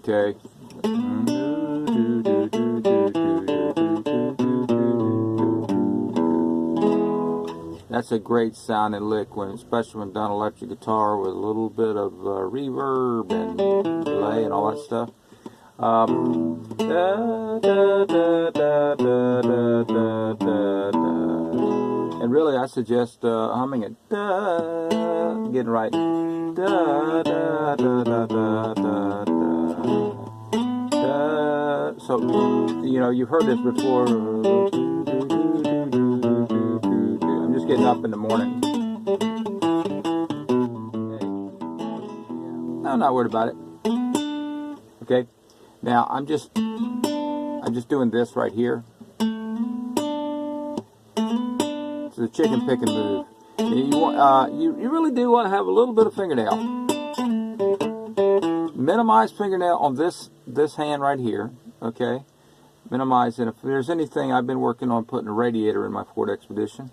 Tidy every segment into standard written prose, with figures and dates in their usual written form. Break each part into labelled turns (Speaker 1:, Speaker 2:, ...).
Speaker 1: Okay. That's a great sounding lick, when, especially when done electric guitar with a little bit of reverb and delay and all that stuff. And really, I suggest humming it, getting right. So, you know, you've heard this before. I'm just getting up in the morning. I'm not worried about it. Okay. Now I'm just doing this right here. It's a chicken picking move. You want, you really do want to have a little bit of fingernail. Minimize fingernail on this hand right here. Okay. Minimize, and if there's anything, I've been working on putting a radiator in my Ford Expedition,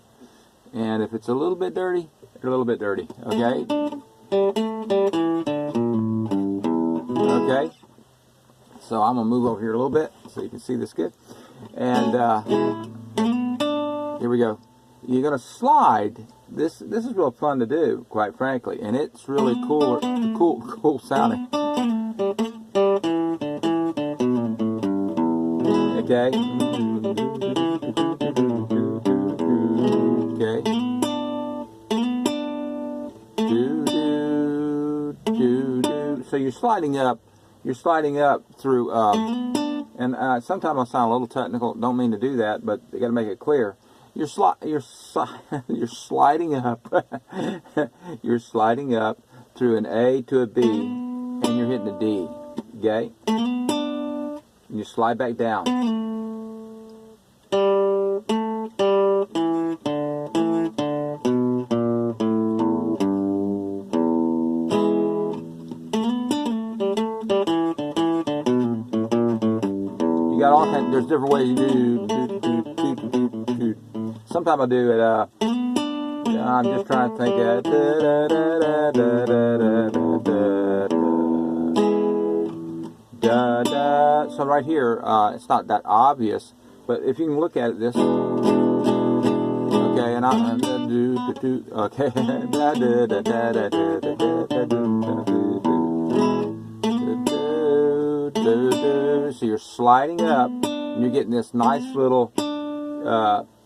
Speaker 1: and if it's a little bit dirty, it's a little bit dirty. Okay. Okay. So I'm going to move over here a little bit so you can see this good. And here we go. You're going to slide. This is real fun to do, quite frankly. And it's really cool sounding. Okay. Okay. So you're sliding up. You're sliding up through, and sometimes I sound a little technical. Don't mean to do that, but you got to make it clear. You're sliding up. You're sliding up through an A to a B, and you're hitting a D. Okay, and you slide back down. There's different ways you do. Sometimes I do it. I'm just trying to think. So right here, it's not that obvious, but if you can look at it, this. Okay, and I'm do. Okay. So you're sliding up, and you're getting this nice little.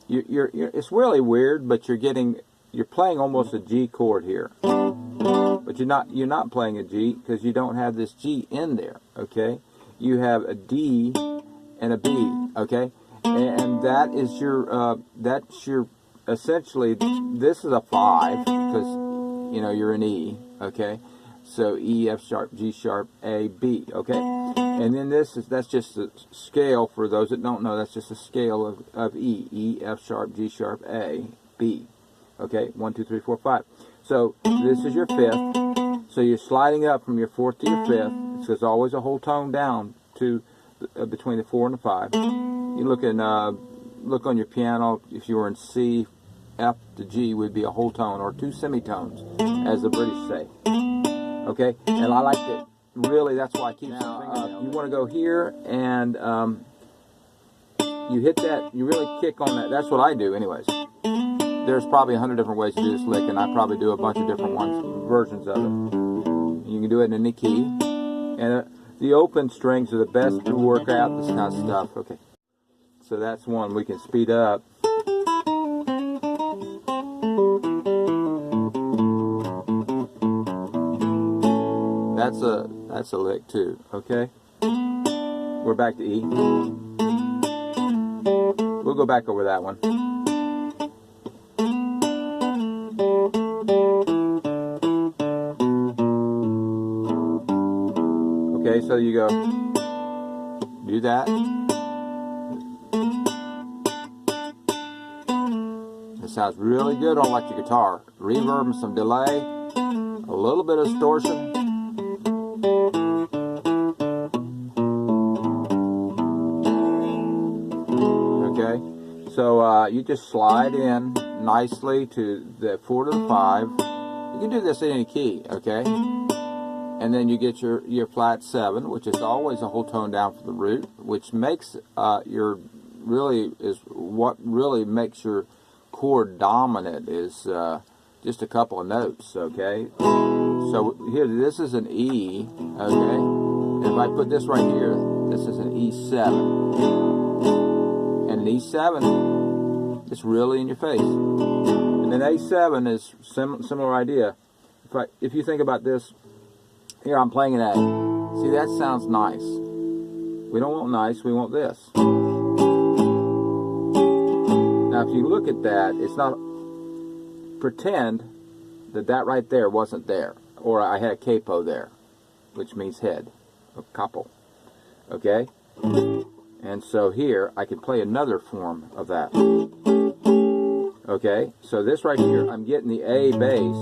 Speaker 1: It's really weird, but you're playing almost a G chord here, but you're not playing a G because you don't have this G in there. Okay, you have a D and a B. Okay, and that is that's your essentially. This is a 5 because you're an E. Okay. So E, F sharp, G sharp, A, B, okay? And then that's just a scale for those that don't know. That's just a scale of E. E, F sharp, G sharp, A, B. Okay, 1, 2, 3, 4, 5. So this is your 5th. So you're sliding up from your 4th to your 5th. So there's always a whole tone down to between the 4 and the 5. You look on your piano. If you were in C, F to G would be a whole tone or 2 semitones, as the British say. Okay, and I like it. Really, that's why I keep saying you want to go here and you hit that. You really kick on that. That's what I do, anyways. There's probably 100 different ways to do this lick, and I probably do a bunch of different versions of it. You can do it in any key, and the open strings are the best to work out this kind of stuff. Okay, so that's one we can speed up. That's a lick too, okay? We're back to E. We'll go back over that one. Okay, so you go, do that. It sounds really good on electric guitar. Reverb and some delay, a little bit of distortion. Okay, so you just slide in nicely to the 4 to the 5. You can do this in any key, okay? and then you get your flat 7, which is always a whole tone down for the root, which makes what really makes your chord dominant is just a couple of notes, okay? So here, this is an E, okay? And if I put this right here, this is an E7. And an E7 is really in your face. And an A7 is similar idea. If you think about this, here I'm playing an A. See, that sounds nice. We don't want nice, we want this. Now, if you look at that, it's not, pretend that right there wasn't there. Or I had a capo there, which means head, or capo. Okay? And so here, I can play another form of that. Okay? So this right here, I'm getting the A bass.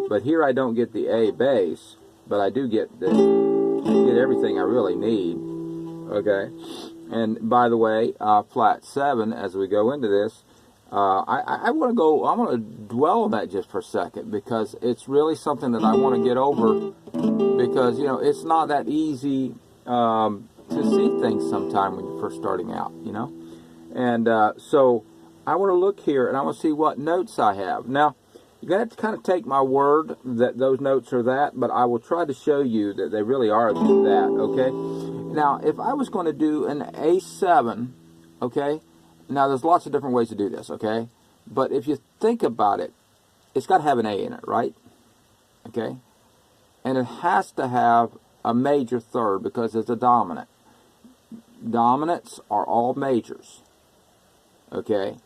Speaker 1: But here I don't get the A bass, but I do get everything I really need. Okay? And by the way, flat 7, as we go into this, I want to dwell on that just for a second, because it's really something that I want to get over, because, you know, it's not that easy to see things sometime when you're first starting out, you know. And so I want to look here, and I want to see what notes I have. Now, you're going to have to kind of take my word that those notes are that, but I will try to show you that they really are that, okay? Now, if I was going to do an A7, okay, now there's lots of different ways to do this, okay? But if you think about it, it's got to have an A in it, right? Okay? And it has to have a major third because it's a dominant. Dominants are all majors, okay?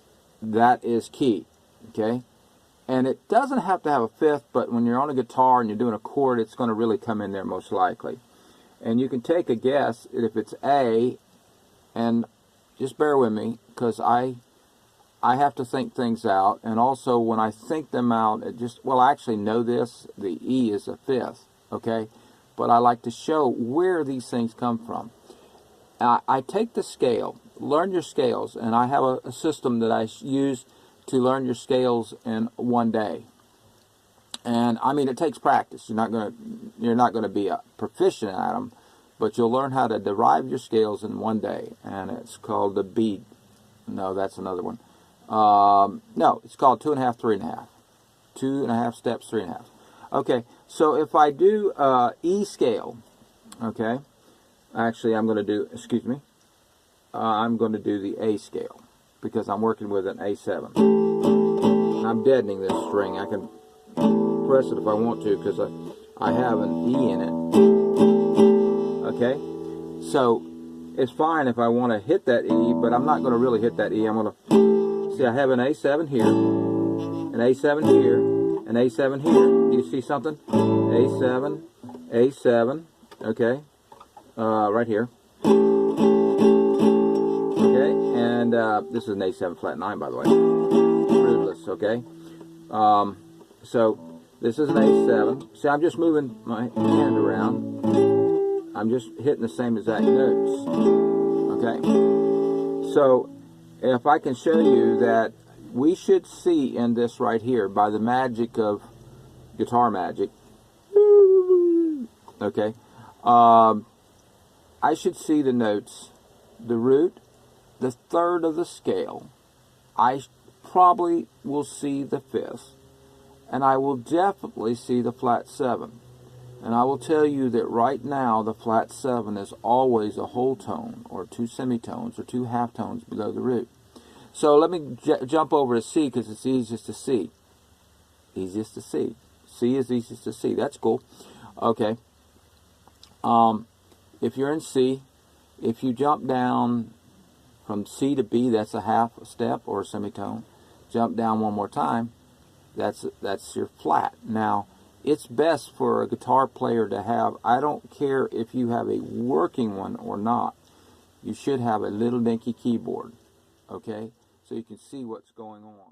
Speaker 1: That is key, okay? And it doesn't have to have a fifth, but when you're on a guitar and you're doing a chord, it's going to really come in there most likely. And you can take a guess if it's A, and just bear with me, because I have to think things out. And also, when I think them out, I actually know this, the E is a fifth, okay? But I like to show where these things come from. I take the scale, learn your scales, and I have a system that I use to learn your scales in one day. And I mean, it takes practice. You're not going to be a proficient at them, but you'll learn how to derive your scales in one day. And it's called the bead. No, that's another one. No, it's called 2.5, 3.5. 2.5 steps, 3.5. Okay, so if I do E scale, okay, actually I'm going to do, I'm going to do the A scale, because I'm working with an A7. I'm deadening this string. I can press it if I want to, because I have an E in it. Okay? So, it's fine if I want to hit that E, but I'm not going to really hit that E. I'm going to, see, I have an A7 here, an A7 here, an A7 here. Do you see something? A7, A7, okay, right here. Okay, and this is an A7 flat 9, by the way. Rootless, okay? So, this is an A7. See, I'm just moving my hand around. I'm just hitting the same exact notes. Okay? So, if I can show you that we should see in this right here, by the magic of guitar magic, okay, I should see the notes, the root, the third of the scale. I probably will see the fifth, and I will definitely see the flat 7. And I will tell you that right now the flat 7 is always a whole tone, or 2 semitones, or 2 half tones below the root. So let me jump over to C, because it's easiest to see. Easiest to see. C is easiest to see. That's cool. Okay. If you're in C, if you jump down from C to B, that's a half step or a semitone. Jump down one more time, that's your flat. Now, it's best for a guitar player to have, I don't care if you have a working one or not, you should have a little dinky keyboard, okay, so you can see what's going on.